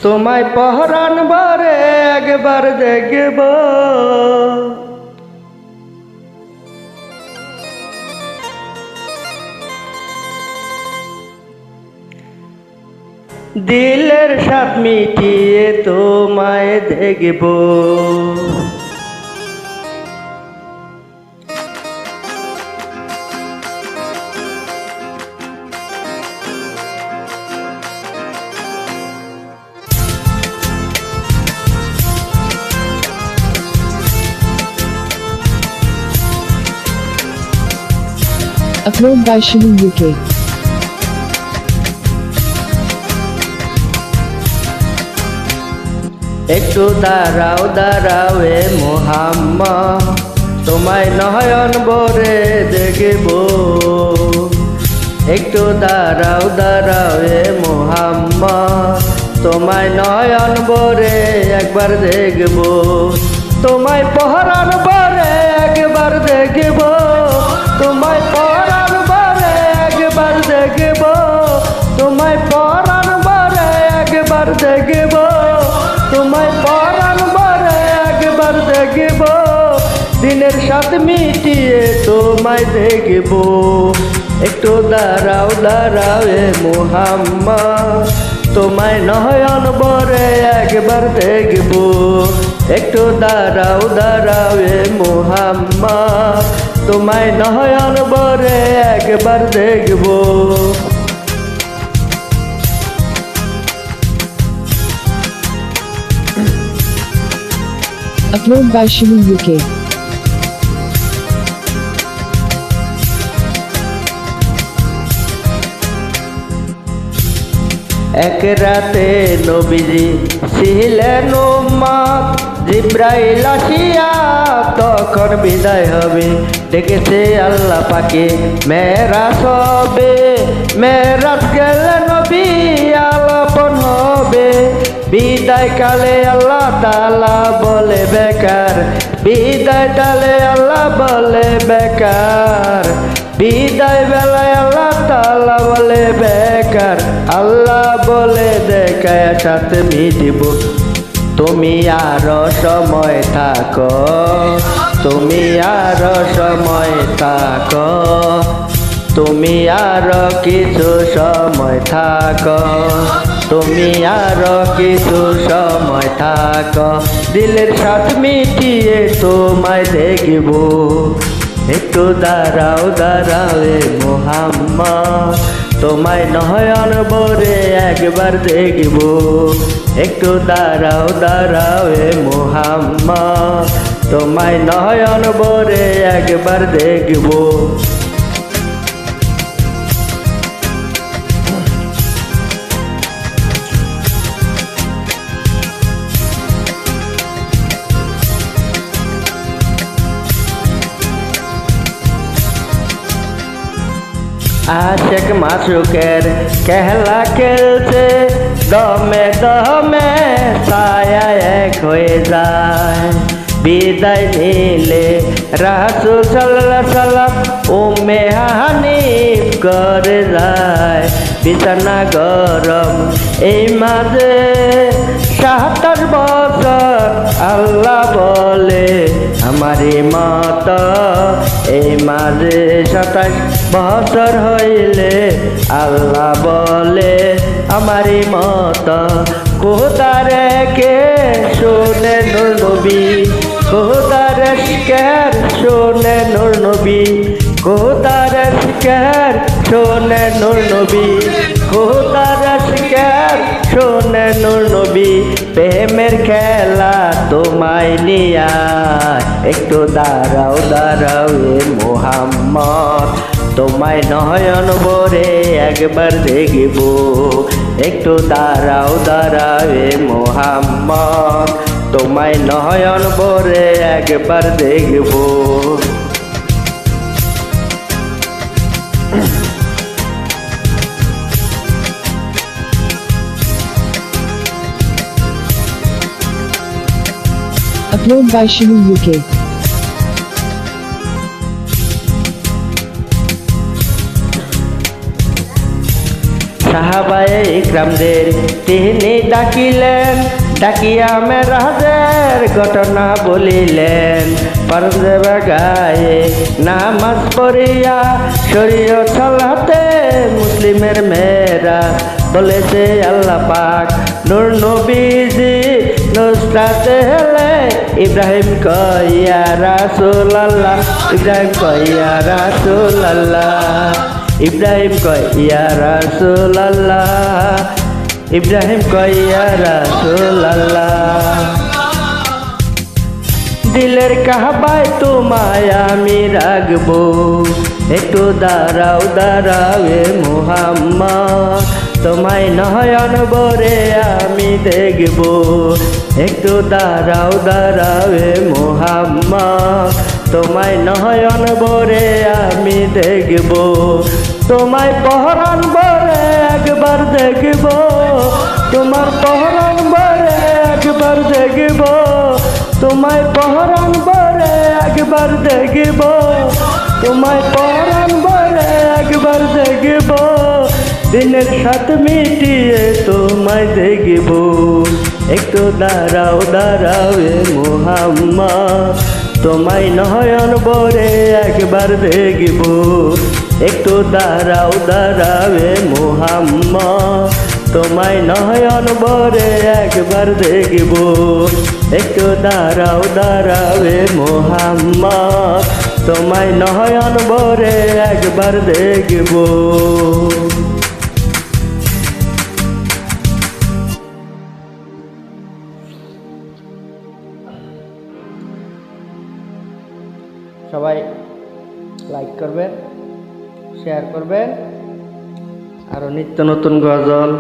তোমায় পহরান বারে একবার দেখব, দিলের স্বাদ মিটিয়ে তোমায় দেখব। Upload by Shilu UK. একটু দাঁড়াও দাঁড়াও এ মোহাম্মদ, তোমায় নয়ন ভরে দেখব। একটু দাঁড়াও দাঁড়াও এ মোহাম্মদ, তোমায় নয়ন ভরে একবার দেখব। তোমায় পহরান ভরে একবার দেখব, তোমায় পহরান ভরে একবার দেখব, তোমায় পহরান ভরে একবার দেখব, তোমায় পরাণ ভরে একবার দেখব। দিনের স্বাদ মিটিয়ে তোমায় দেখব। একটু দাঁড়াও দাঁড়াও এ মোহাম্মদ, তোমায় নয়ন ভরে একবার দেখব। একটু দাঁড়াও দাঁড়াও এ মোহাম্মদ, তোমায় নয়ন ভরে একবার দেখব। Upload by Shilu UK. এক রাতে নবীজি ছিলেন উম্মত, জিব্রাইল আসিয়া তখন বিদায় হবে। ডেকেছে আল্লাহ পাকে মেরাজ হবে, মেরাজ গেলে নবী আলাপন হবে। বিদায় কালে আল্লাহ তাআলা বলে বেকার, বিদায় কালে আল্লাহ বলে বেকার। বিদায় বেলায় আল্লাহ তাআলা বলে বেকার, আল্লাহ বলে দেখায় সাথে মিটিব। তুমি আরো সময় থাকো, তুমি আরো সময় থাকো, তুমি আরো কিছু সময় থাকো, তুমি আরো কিছু সময় থাকো। দিলের স্বাদ মিটিয়ে তোমায় দেখব। একটু দাঁড়াও দাঁড়াও এ মোহাম্মদ, তোমায় নয়ন ভরে একবার দেখব। একটু দাঁড়াও দাঁড়াও এ মোহাম্মদ, তোমায় নয়ন ভরে একবার দেখব। আশেক মাসুকের খেলা খেলছে, দমে দমে ছায়া এক হয়ে যায়। বিদায় নিলে রাসূল সাল্লাল্লাহু আলাইহি সাল্লাম উম্মে হানিফ করে যায়। বিছানা গরম এই মাঝে ৭৭ বছর, আল্লাহ বলে আমারই মত। এই মাঝে ২৭ বছর হইলে আল্লাহ বলে আমারই মত। কোদারে কে শোনে নূর নবী, কোদারে শিকার শোনে নূর নবী, কোদারে শিকার শোনে নূর নবী, কোদারে শিকার শোনে নূর নবী। প্রেমের খেলা তোমায় নিয়া, একটু দাঁড়াও দাঁড়াও এ মোহাম্মদ, তোমায় নয়ন ভরে একবার দেখব। একটু দাঁড়াও দাঁড়াও এ মোহাম্মদ, তোমায় নয়ন ভরে একবার দেখব। Upload by Shilu UK. সাহাবায়ে ইকরামদের তিনি ডাকিলেন, ডাকিয়া মেরাজের ঘটনা বলিলেন। পারজেবা গায়ে নামাজ পড়িয়া শরীয়ত সালাতে মুসলিমের মেয়েরাজ বলেছে আল্লাহ পাক নূর নবীজি নুসরাতে হেলে ইব্রাহিম কইয়া রাসূলুল্লাহ, ইব্রাহিম কইয়া রাসূলুল্লাহ, ইব্রাহিম কইয়া রাসূলুল্লাহ, ইব্রাহিম কইয়া রাসূলুল্লাহ। দিলের কাবায় তোমায় আমি রাখবো, একটু দাঁড়াও দাঁড়াও এ মুহাম্মদ, তোমায় নয়ন ভরে আমি দেখব। একটু দাঁড়াও দাঁড়াও এ মুহাম্মদ, তোমায় নয়ন ভরে আমি দেখব। তোমায় পহরান ভরে একবার দেখব, তোমার পহরান ভরে একবার দেখব, তোমায় পহরান ভরে একবার দেখব, তোমায় পহরান ভরে একবার দেখব। দিনের সাথ মিটিয়ে তোমায় দেখব। একটু দাঁড়াও দাঁড়াও এ মুহাম্মদ, তোমায় নয়ন ভরে একবার দেখব। একটু দাঁড়াও দাঁড়াও এ মুহাম্মদ, তোমায় নয়ন ভরে একবার দেখব। একটু দাঁড়াও দাঁড়াও এ মুহাম্মদ, তোমায় নয়ন ভরে একবার দেখব। সবাই লাইক করবেন, শেয়ার করবেন, আরও নিত্য নতুন গজল